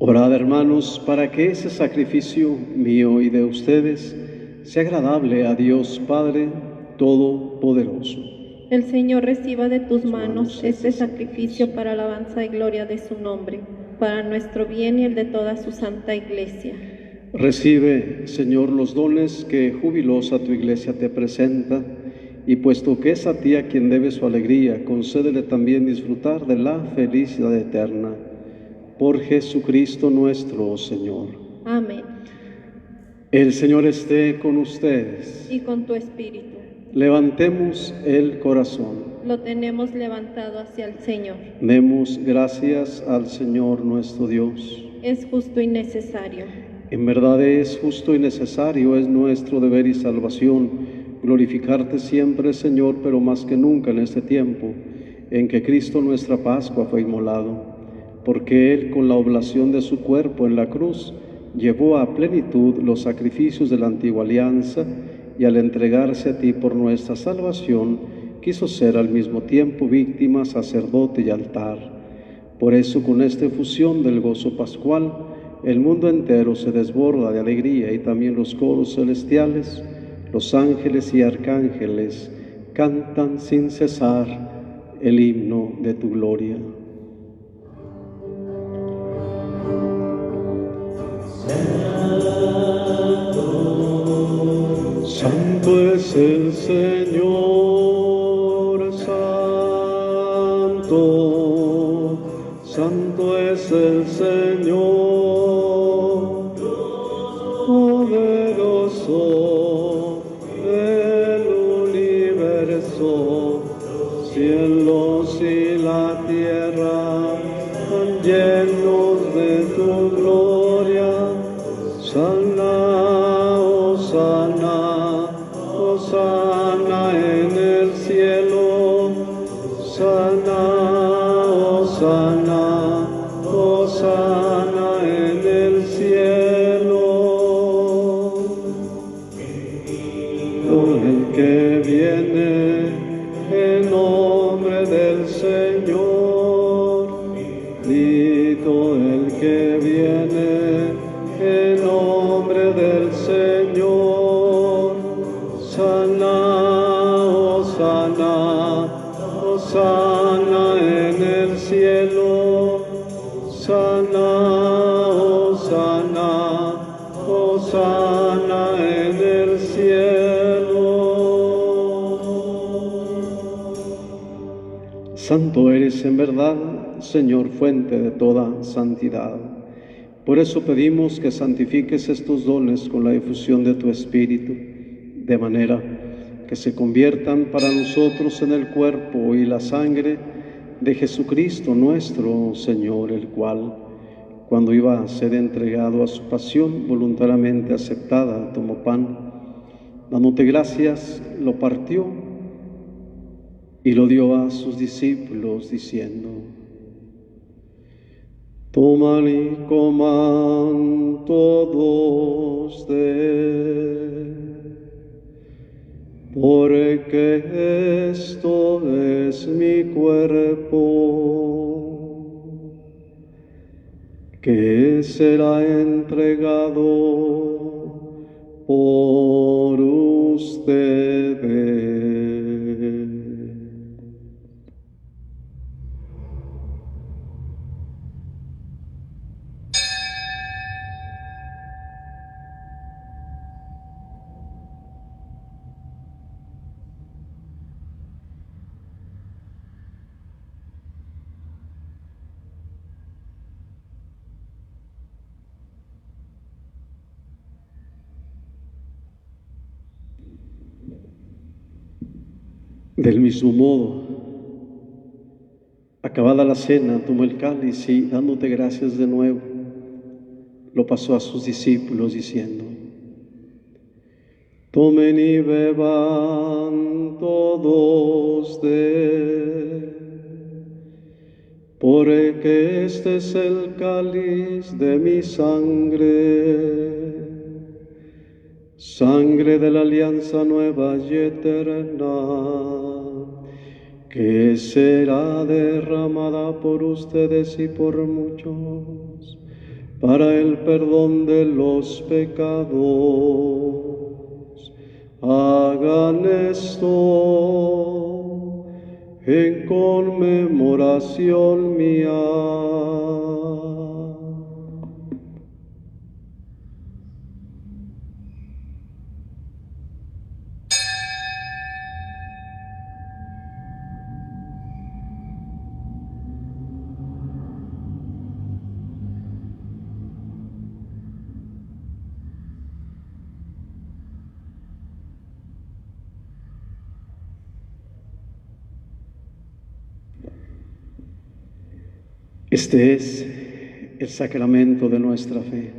Orad, hermanos, para que ese sacrificio mío y de ustedes sea agradable a Dios Padre Todopoderoso. El Señor reciba de tus manos este sacrificio para alabanza y gloria de su nombre, para nuestro bien y el de toda su santa Iglesia. Recibe, Señor, los dones que jubilosa tu Iglesia te presenta, y puesto que es a ti a quien debe su alegría, concédele también disfrutar de la felicidad eterna. Por Jesucristo nuestro Señor. Amén. El Señor esté con ustedes. Y con tu espíritu. Levantemos el corazón. lo tenemos levantado hacia el Señor. Demos gracias al Señor nuestro Dios. Es justo y necesario. En verdad es justo y necesario, es nuestro deber y salvación glorificarte siempre, Señor, pero más que nunca en este tiempo en que Cristo nuestra Pascua fue inmolado, porque Él con la oblación de su cuerpo en la cruz llevó a plenitud los sacrificios de la antigua alianza y al entregarse a ti por nuestra salvación, quiso ser al mismo tiempo víctima, sacerdote y altar. Por eso, con esta efusión del gozo pascual, el mundo entero se desborda de alegría y también los coros celestiales, los ángeles y arcángeles cantan sin cesar el himno de tu gloria. Santo es el Señor, santo, santo es el Señor, poderoso del universo, cielos y la tierra están llenos de tu gloria. Sana, Hosana, Hosana en el cielo. Sana, Hosana, Hosana en el cielo. Por el que viene en nombre del Señor, bendito el que viene en nombre del Señor. Sana, Hosana, Hosana en el cielo. Sana, Hosana, Hosana en el cielo. Santo eres en verdad, Señor, fuente de toda santidad. Por eso pedimos que santifiques estos dones con la efusión de tu Espíritu, de manera que se conviertan para nosotros en el cuerpo y la sangre de Jesucristo nuestro Señor, el cual, cuando iba a ser entregado a su pasión voluntariamente aceptada, tomó pan, dándote gracias, lo partió y lo dio a sus discípulos, diciendo: toman y coman todos de él, porque esto es mi cuerpo, que será entregado por ustedes. Del mismo modo, acabada la cena, tomó el cáliz y, dándote gracias de nuevo, lo pasó a sus discípulos diciendo: tomen y beban todos de él, porque este es el cáliz de mi sangre, sangre de la alianza nueva y eterna, que será derramada por ustedes y por muchos para el perdón de los pecados. Hagan esto en conmemoración mía. Este es el sacramento de nuestra fe.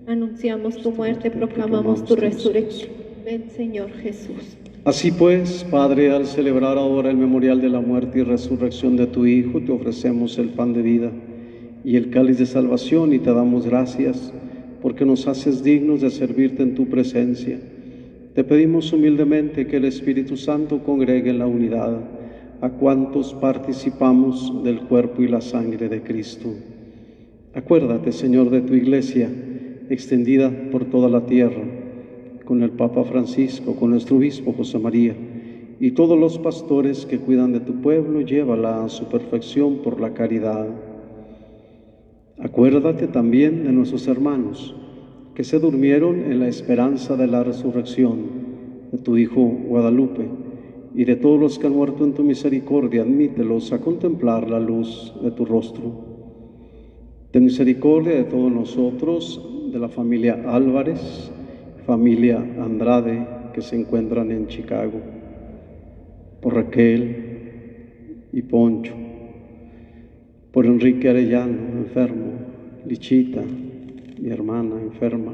Anunciamos tu muerte, proclamamos tu resurrección. Ven, Señor Jesús. Así pues, Padre, al celebrar ahora el memorial de la muerte y resurrección de tu Hijo, te ofrecemos el pan de vida y el cáliz de salvación y te damos gracias porque nos haces dignos de servirte en tu presencia. Te pedimos humildemente que el Espíritu Santo congregue en la unidad a cuantos participamos del cuerpo y la sangre de Cristo. Acuérdate, Señor, de tu Iglesia extendida por toda la tierra, con el Papa Francisco, con nuestro obispo José María y todos los pastores que cuidan de tu pueblo, llévala a su perfección por la caridad. Acuérdate también de nuestros hermanos que se durmieron en la esperanza de la resurrección, de tu Hijo Guadalupe, y de todos los que han muerto en tu misericordia. Admítelos a contemplar la luz de tu rostro. Ten misericordia de todos nosotros, de la familia Álvarez, familia Andrade, que se encuentran en Chicago, por Raquel y Poncho, por Enrique Arellano, enfermo, Lichita, mi hermana enferma,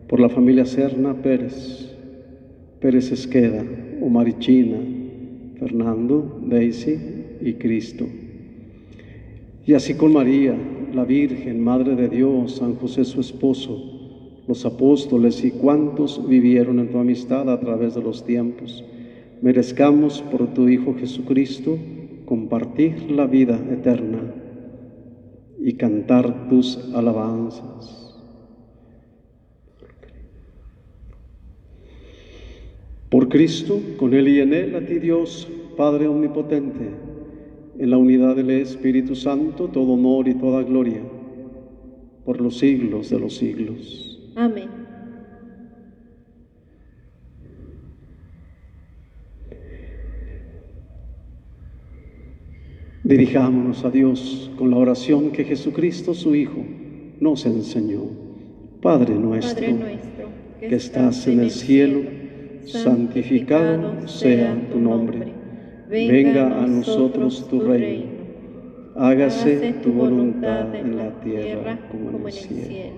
por la familia Serna Pérez, Pérez Esqueda, Omarichina, Fernando, Daisy y Cristo. Y así con María, la Virgen, Madre de Dios, San José su esposo, los apóstoles y cuantos vivieron en tu amistad a través de los tiempos, merezcamos por tu Hijo Jesucristo compartir la vida eterna y cantar tus alabanzas. Por Cristo, con Él y en Él, a ti Dios, Padre omnipotente, en la unidad del Espíritu Santo, todo honor y toda gloria, por los siglos de los siglos. Amén. Dirijámonos a Dios con la oración que Jesucristo, su Hijo, nos enseñó. Padre nuestro, que estás en el cielo, santificado sea tu nombre. Venga a nosotros tu reino. Hágase tu voluntad en la tierra como en el cielo.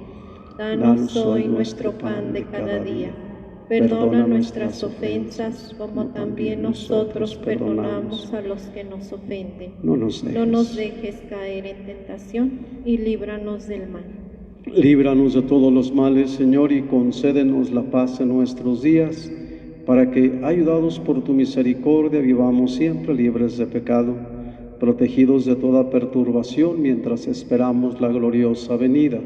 Danos hoy nuestro pan de cada día. Perdona nuestras ofensas, como también nosotros perdonamos a los que nos ofenden. No nos dejes caer en tentación y líbranos del mal. Líbranos de todos los males, Señor, y concédenos la paz en nuestros días, para que, ayudados por tu misericordia, vivamos siempre libres de pecado, protegidos de toda perturbación, mientras esperamos la gloriosa venida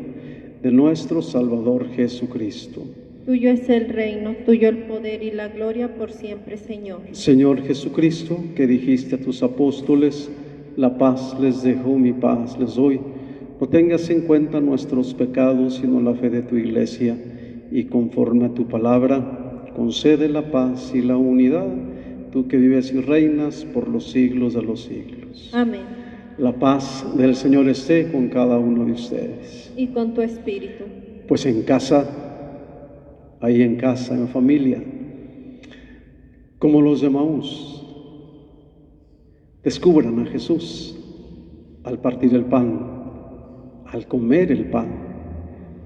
de nuestro Salvador Jesucristo. Tuyo es el reino, tuyo el poder y la gloria por siempre, Señor. Señor Jesucristo, que dijiste a tus apóstoles, la paz les dejo, mi paz les doy. No tengas en cuenta nuestros pecados, sino la fe de tu Iglesia, y conforme a tu palabra, concede la paz y la unidad, tú que vives y reinas por los siglos de los siglos. Amén. La paz del Señor esté con cada uno de ustedes. Y con tu espíritu. Pues en casa, ahí en casa, en familia, como los de Emaús, descubran a Jesús al partir el pan, al comer el pan,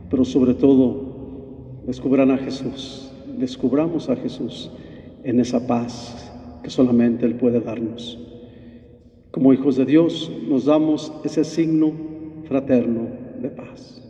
pero sobre todo descubran a Jesús, descubramos a Jesús en esa paz que solamente Él puede darnos. Como hijos de Dios nos damos ese signo fraterno de paz.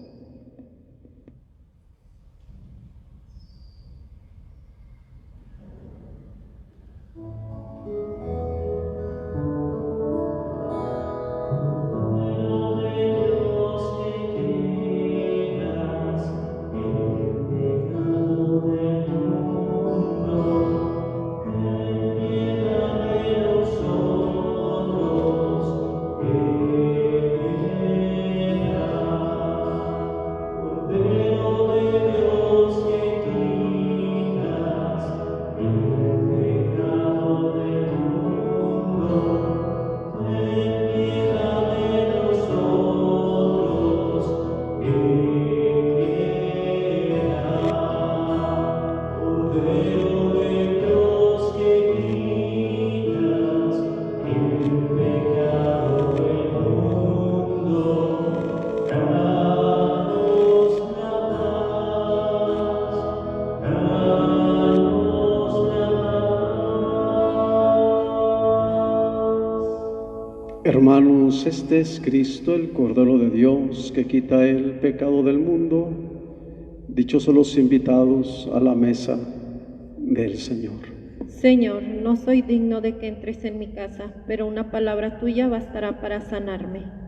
Hermanos, este es Cristo, el Cordero de Dios, que quita el pecado del mundo. Dichosos los invitados a la mesa del Señor. Señor, no soy digno de que entres en mi casa, pero una palabra tuya bastará para sanarme.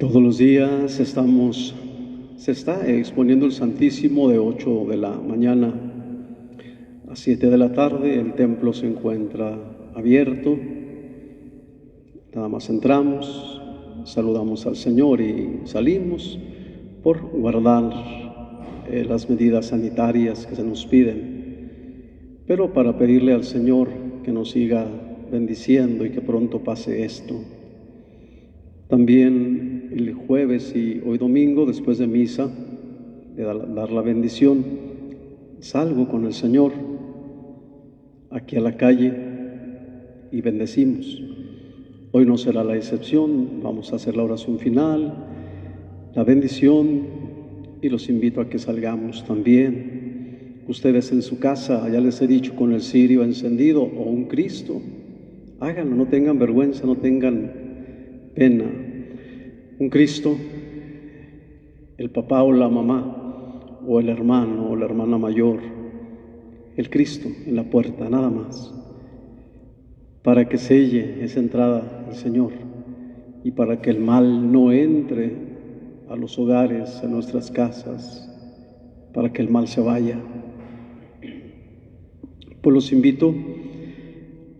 Todos los días se está exponiendo el Santísimo de 8 de la mañana a 7 de la tarde. El templo se encuentra abierto. Nada más entramos, saludamos al Señor y salimos por guardar las medidas sanitarias que se nos piden, pero para pedirle al Señor que nos siga bendiciendo y que pronto pase esto. También el jueves y hoy domingo, después de misa, de dar la bendición, salgo con el Señor aquí a la calle y bendecimos. Hoy no será la excepción, vamos a hacer la oración final, la bendición, y los invito a que salgamos también. Ustedes en su casa, ya les he dicho, con el cirio encendido o un Cristo, háganlo, no tengan vergüenza, no tengan pena. Un Cristo, el papá o la mamá, o el hermano o la hermana mayor, el Cristo en la puerta, nada más, para que selle esa entrada el Señor y para que el mal no entre a los hogares, a nuestras casas, para que el mal se vaya. Pues los invito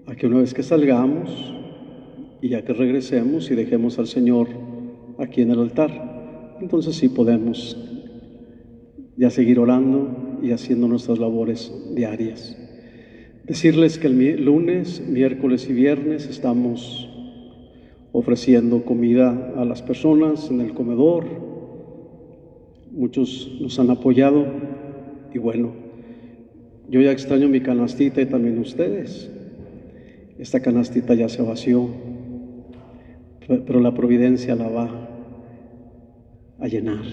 a que una vez que salgamos y ya que regresemos y dejemos al Señor aquí en el altar, entonces sí podemos ya seguir orando y haciendo nuestras labores diarias. Decirles que el lunes, miércoles y viernes estamos ofreciendo comida a las personas en el comedor. Muchos nos han apoyado y bueno, yo ya extraño mi canastita y también ustedes. Esta canastita ya se vació, pero la providencia la va a llenar.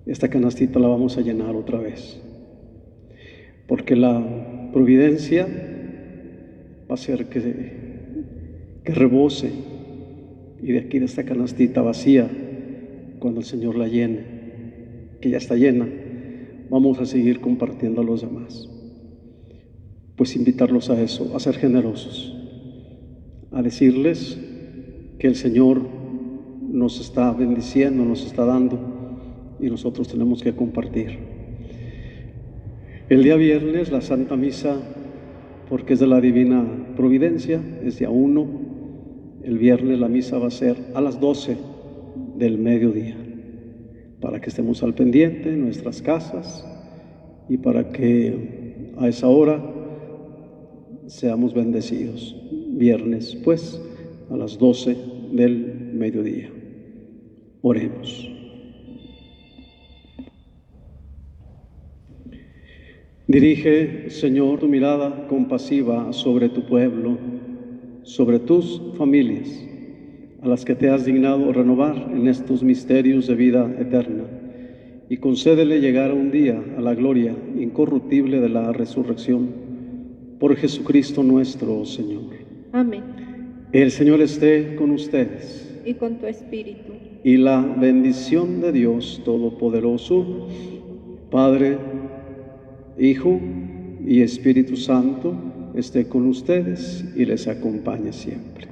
Esta canastita la vamos a llenar otra vez, porque la providencia va a hacer que rebose, y de aquí, de esta canastita vacía, cuando el Señor la llene, que ya está llena, vamos a seguir compartiendo a los demás. Pues invitarlos a eso, a ser generosos, a decirles que el Señor nos está bendiciendo, nos está dando, y nosotros tenemos que compartir. El día viernes la Santa Misa, porque es de la Divina Providencia, es día 1. El viernes la misa va a ser a las 12 del mediodía, para que estemos al pendiente en nuestras casas y para que a esa hora seamos bendecidos. Viernes, pues, a las 12 del mediodía. Oremos. Dirige, Señor, tu mirada compasiva sobre tu pueblo, sobre tus familias, a las que te has dignado renovar en estos misterios de vida eterna, y concédele llegar un día a la gloria incorruptible de la resurrección, por Jesucristo nuestro Señor. Amén. El Señor esté con ustedes. Y con tu espíritu. Y la bendición de Dios Todopoderoso, Padre, Hijo y Espíritu Santo, esté con ustedes y les acompañe siempre.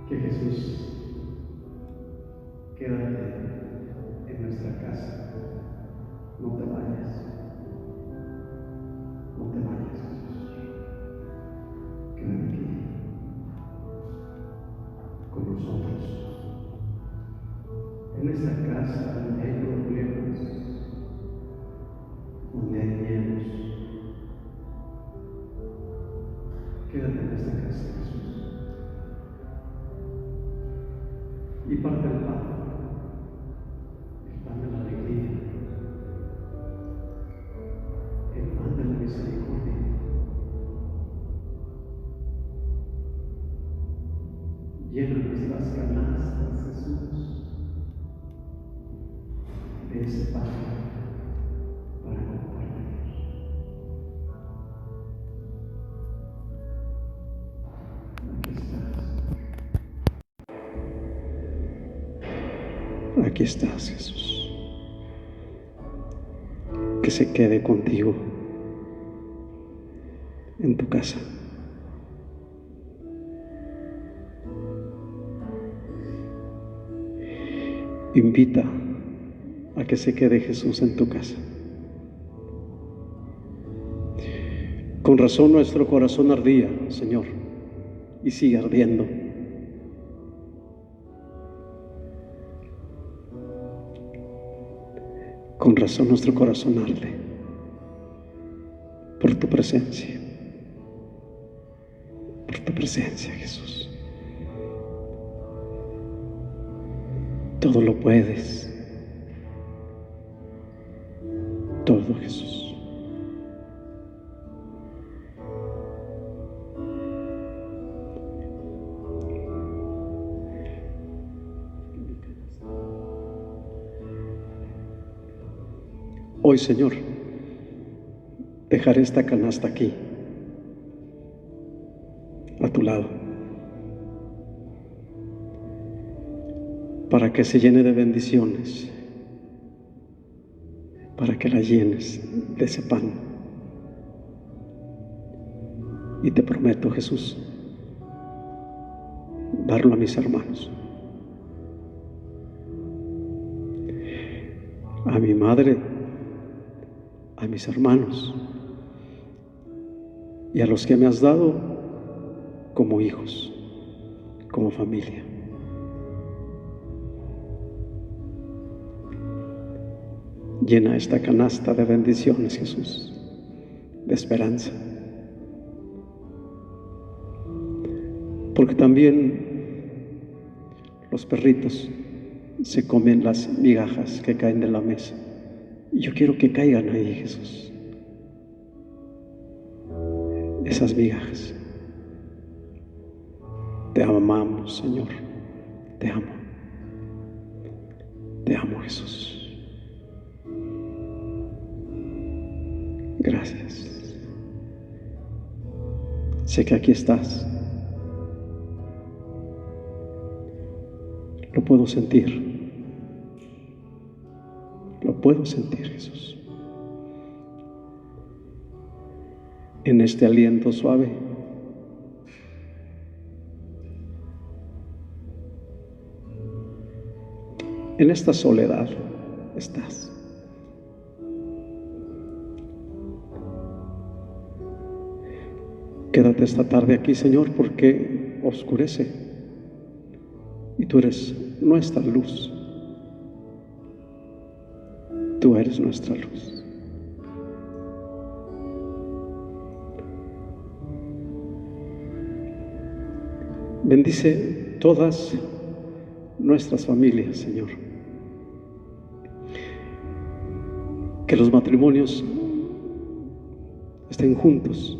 Que Jesús, quédate en nuestra casa, no te vayas, no te vayas, Jesús, quédate aquí con nosotros, en esta casa donde hay problemas, donde hay miedos, quédate en esta casa, Jesús. Y parte el pan de la alegría, el pan de la misericordia. Llena nuestras canastas, Jesús, de ese pan para compartir. Aquí estás, Jesús. Que se quede contigo en tu casa. Invita a que se quede Jesús en tu casa. Con razón nuestro corazón ardía, Señor, y sigue ardiendo. Con razón nuestro corazón arde por tu presencia, Jesús. Todo lo puedes, todo, Jesús. Hoy, Señor, dejaré esta canasta aquí, a tu lado, para que se llene de bendiciones, para que la llenes de ese pan. Y te prometo, Jesús, darlo a mis hermanos, a mi madre, a mis hermanos y a los que me has dado como hijos, como familia. Llena esta canasta de bendiciones, Jesús, de esperanza. Porque también los perritos se comen las migajas que caen de la mesa. Y yo quiero que caigan ahí, Jesús, esas migajas. Te amamos, Señor. Te amo. Te amo, Jesús. Gracias. Sé que aquí estás. Lo puedo sentir. Lo puedo sentir, Jesús. En este aliento suave. En esta soledad estás. Quédate esta tarde aquí, Señor, porque oscurece y tú eres nuestra luz. Tú eres nuestra luz. Bendice todas nuestras familias, Señor. Que los matrimonios estén juntos,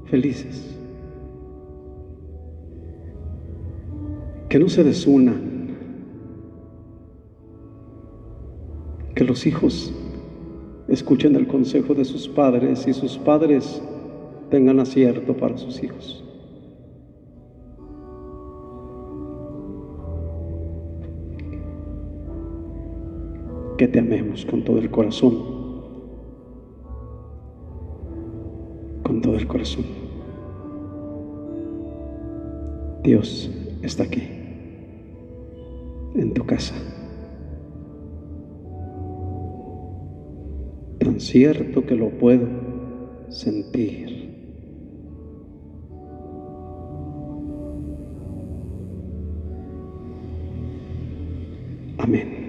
felices. Que no se desunan. Que los hijos escuchen el consejo de sus padres y sus padres tengan acierto para sus hijos. Que te amemos con todo el corazón. Con todo el corazón. Dios está aquí, en tu casa. Tan cierto que lo puedo sentir. Amén.